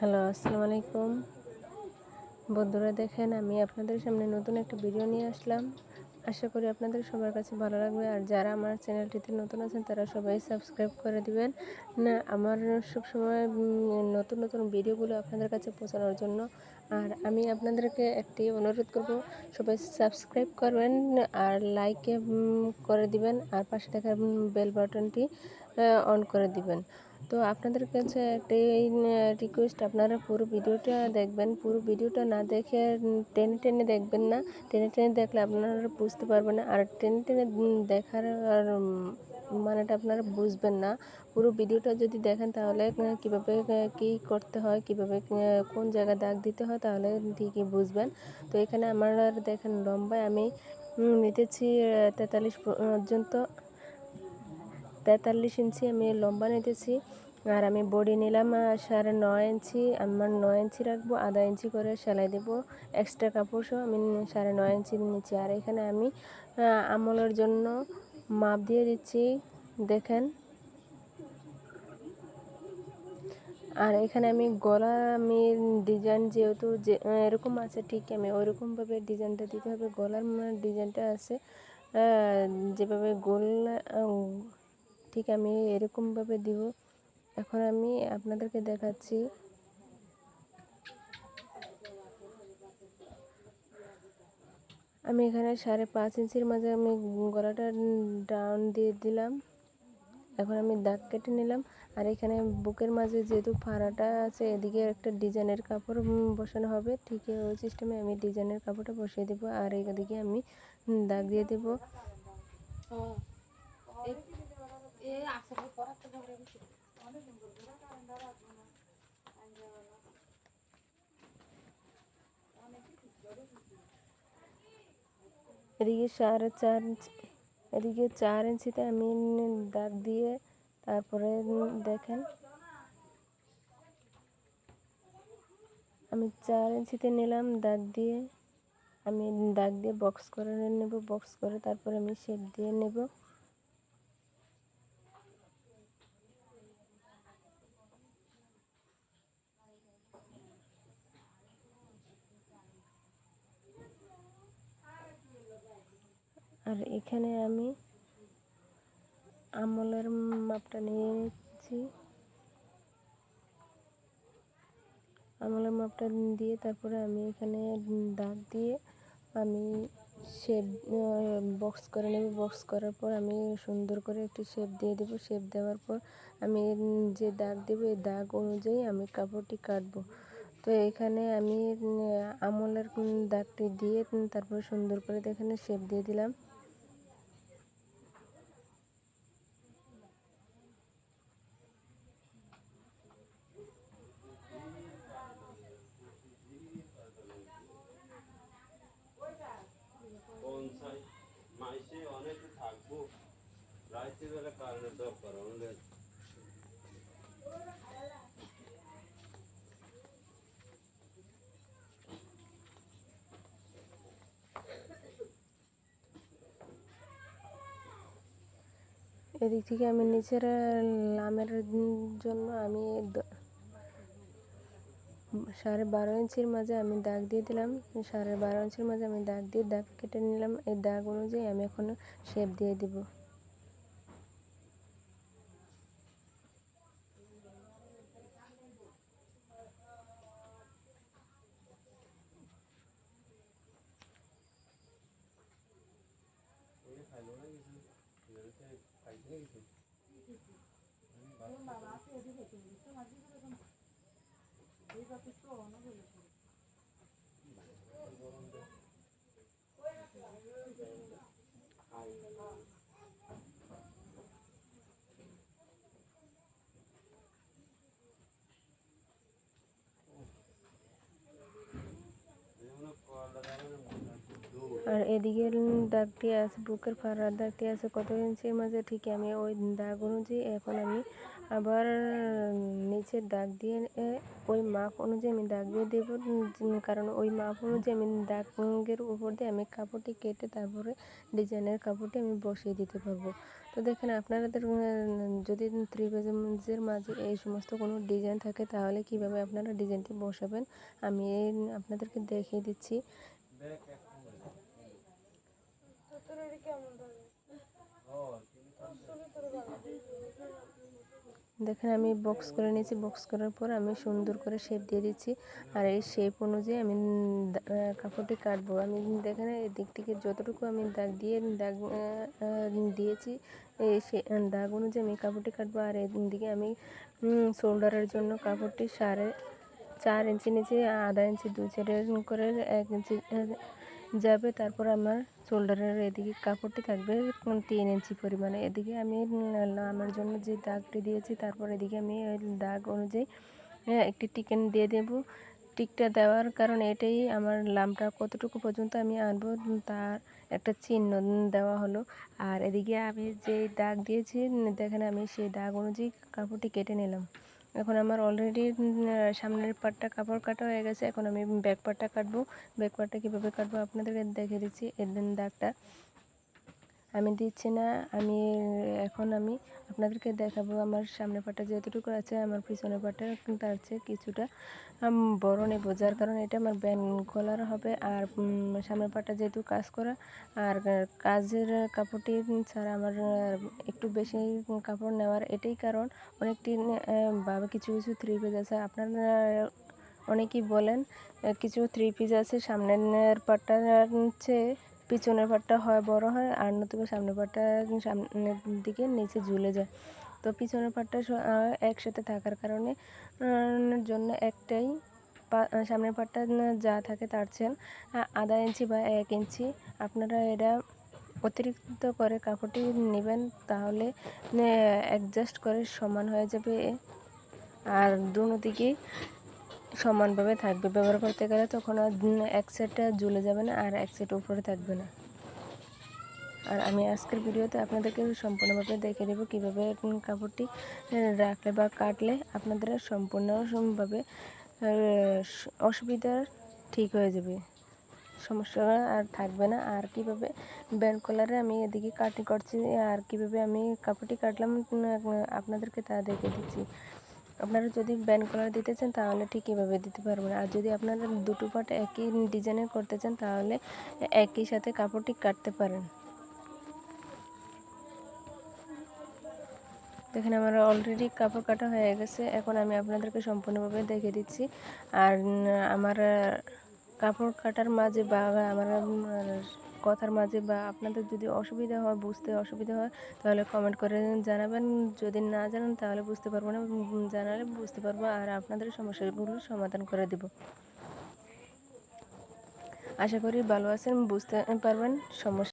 Hello, আসসালামু আলাইকুম। বন্ধুরা দেখেন আমি আপনাদের সামনে নতুন একটা ভিডিও নিয়ে আসলাম। আশা করি আপনাদের সবার কাছে ভালো লাগবে। আর যারা আমার চ্যানেলটিতে নতুন আছেন তারা সবাই সাবস্ক্রাইব করে দিবেন। না আমার সবসময় নতুন ভিডিওগুলো আপনাদের কাছে পৌঁছানোর জন্য। আর আমি আপনাদেরকে একটি অনুরোধ করব, সবাই সাবস্ক্রাইব করবেন আর লাইকে করে দিবেন আর পাশে থাকা বেল বাটনটি অন করে দিবেন। তো আপনাদের কাছে একটাই রিকোয়েস্ট, আপনারা পুরো ভিডিওটা দেখবেন। পুরো ভিডিওটা না দেখে টেনে দেখবেন না। টেনে দেখলে আপনারা বুঝতে পারবেন না। আর টেনে দেখার আর মানেটা আপনারা বুঝবেন না। পুরো ভিডিওটা যদি দেখেন তাহলে কীভাবে কী করতে হয়, কীভাবে কোন জায়গায় দাগ দিতে হয় তাহলে ঠিকই বুঝবেন। তো এখানে আমার দেখেন লম্বায় আমি নিতেছি 43 পর্যন্ত 43 ইঞ্চি আমি লম্বা নিতেছি। আর আমি বডি নিলাম 9.5 ইঞ্চি। আমার 9 ইঞ্চি রাখবো, আধা ইঞ্চি করে সেলাই দেবো। এক্সট্রা কাপড় সহ আমি 9.5 ইঞ্চি নিচ্ছি। আর এখানে আমি আমলের জন্য মাপ দিয়ে দিচ্ছি, দেখেন। আর এখানে আমি গলা ডিজাইন যেহেতু যে এরকম আছে, ঠিক আমি ওইরকমভাবে ডিজাইনটা দিতে হবে। গলার ডিজাইনটা আছে যেভাবে গোল, ঠিক আমি এরকমভাবে দিব। এখন আমি আপনাদেরকে দেখাচ্ছি। আমি এখানে 5.5 ইঞ্চির মাঝে আমি গলাটা ডাউন দিয়ে দিলাম। এখন আমি দাগ কেটে নিলাম। আর এখানে বুকের মাঝে যেহেতু ফাড়াটা আছে, এদিকে একটা ডিজাইনের কাপড় বসানো হবে। ঠিক ওই সিস্টেমে আমি ডিজাইনের কাপড়টা বসিয়ে দেবো। আর এদিকে আমি দাগ দিয়ে দেবো। এদিকে 4 ইঞ্চিতে আমি দাগ দিয়ে তারপরে দেখেন আমি 4 ইঞ্চিতে নিলাম দাগ দিয়ে। আমি দাগ দিয়ে বক্স করে নেব। বক্স করে তারপরে আমি শেপ দিয়ে নেব। আর এখানে আমি আমলের মাপটা নিয়ে নিচ্ছি। আমলের মাপটা দিয়ে তারপরে আমি এখানে দাগ দিয়ে আমি শেপ বক্স করে নেব। বক্স করার পর আমি সুন্দর করে একটি শেপ দিয়ে দেব। শেপ দেওয়ার পর আমি যে দাগ দেব এই দাগ অনুযায়ী আমি কাপড়টি কাটবো। তো এখানে আমি আমলের দাগটি দিয়ে তারপরে সুন্দর করে এখানে শেপ দিয়ে দিলাম। এদিক থেকে আমি নিচের লামের জন্য আমি 12.5 ইঞ্চির মাঝে আমি দাগ দিয়ে দিলাম। 12.5 ইঞ্চির মাঝে আমি দাগ দিয়ে দাগ কেটে নিলাম। এই দাগ অনুযায়ী আমি এখন শেপ দিয়ে দিব। আর এদিকে দাগটি আছে, বুকের ফাড়ার দাগটি আছে কত ইঞ্চির মাঝে, ঠিক আমি ওই দাগ অনুযায়ী এখন আমি আবার নিচে দাগ দিয়ে ওই মাপ অনুযায়ী আমি দাগ দিয়ে দেবো, কারণ ওই মাপ অনুযায়ী আমি দাগের উপর দিয়ে আমি কাপড়টি কেটে তারপরে ডিজাইনের কাপড়টি আমি বসিয়ে দিতে পারবো। তো দেখেন আপনাদের যদি ত্রিভুজের মাঝে এই সমস্ত কোনো ডিজাইন থাকে তাহলে কিভাবে আপনারা ডিজাইনটি বসাবেন আমি আপনাদেরকে দেখিয়ে দিচ্ছি। দেখেন আমি বক্স করে নিয়েছি, বক্স করার পর আমি সুন্দর করে শেপ দিয়ে দিচ্ছি। আর এই শেপ অনুযায়ী আমি কাপড়টি কাটবো। আমি দেখেন এদিক থেকে যতটুকু আমি দাগ দিয়েছি এই দাগ অনুযায়ী আমি কাপড়টি কাটবো। আর এদিকে আমি শোল্ডারের জন্য কাপড়টি 4.5 ইঞ্চি নিচে, 1/2 ইঞ্চি 2 সাইডের করে 1 ইঞ্চি যাবে। তারপর আমার শোল্ডারের এদিকে কাপড়টি থাকবে 3 ইঞ্চি পরিমাণে। এদিকে আমি আমার জন্য যে দাগটি দিয়েছি তারপর এদিকে আমি ওই দাগ অনুযায়ী একটি টিকেন দিয়ে দেব। টিকটা দেওয়ার কারণ এটাই আমার লামটা কতটুকু পর্যন্ত আমি আনবো তার একটা চিহ্ন দেওয়া হলো। আর এদিকে আমি যে দাগ দিয়েছি দেখেন আমি সেই দাগ অনুযায়ী কাপড়টি কেটে নিলাম। এখন আমার অলরেডি সামনের পাটটা কাপড় কাটা হয়ে গেছে। এখন আমি ব্যাক পাটটা কাটবো। ব্যাক পাটটা কীভাবে কাটবো আপনাদেরকে দেখে দিচ্ছি। এর দাগটা আমি দিচ্ছি না, এখন আমি আপনাদেরকে দেখাবো আমার সামনের পাটটা যতটুকু আছে আমার পিছনের পাটটা তার চেয়ে কিছুটা বড় নেব, যার কারণে এটা আমার ব্যান্ড গলার হবে। আর সামনের পাটটা যেহেতু কাজ করা আর কাজের কাপড়টি ছাড়া আমার একটু বেশি কাপড় নেওয়ার এটাই কারণ। অনেকটি ভাবে কিছু কিছু থ্রি পিস আছে, আপনারা অনেকেই বলেন কিছু থ্রি পিস আছে সামনের পাটটা চেয়ে পিছনের পাটটা হয় বড় হয় আর নতুবা সামনের পাটটা সামনের দিকে নিচে ঝুলে যায়। তো পিছনের পাটটা একসাথে থাকার কারণে জন্য একটাই সামনের পাটটা যা থাকে তার চেয়ে 1/2 ইঞ্চি বা 1 ইঞ্চি আপনারা এটা অতিরিক্ত করে কাপড়টি নেবেন, তাহলে অ্যাডজাস্ট করে সমান হয়ে যাবে আর দুনো দিকেই সমানভাবে থাকবে। ব্যবহার করতে গেলে তখন এক সাইডটা ঝুলে যাবে না আর এক সাইড উপরে থাকবে না। আর আমি আজকের ভিডিওতে আপনাদেরকে সম্পূর্ণভাবে দেখে দেবো কীভাবে কাপড়টি রাখলে বা কাটলে আপনাদের সম্পূর্ণভাবে অসুবিধা ঠিক হয়ে যাবে, সমস্যা আর থাকবে না। আর কিভাবে ব্যান্ড কলারে আমি এদিকে কাটিং করছি আর কিভাবে আমি কাপড়টি কাটলাম আপনাদেরকে তা দেখে দিচ্ছি। আপনারা যদি ব্যান্ড কলার দিতে চান তাহলে ঠিক এভাবে দিতে পারবেন। আর যদি আপনারা দুটো পাট একই ডিজাইনের করতে চান তাহলে একই সাথে কাপড়টি কাটতে পারেন। দেখেন আমার অলরেডি কাপড় কাটা হয়ে গেছে। এখন আমি আপনাদেরকে সম্পূর্ণভাবে দেখে দিচ্ছি। আর আমার কাপড় কাটার মাঝে বা আমার কথার মাঝে বা আপনাদের যদি অসুবিধা হয়, বুঝতে অসুবিধা হয় তাহলে কমেন্ট করে জানাবেন। যদি না জানেন তাহলে বুঝতে পারবো না, জানালে বুঝতে পারবো আর আপনাদের সমস্যাগুলো সমাধান করে দেব। আশা করি ভালো আছেন, বুঝতে পারবেন সমস্যা।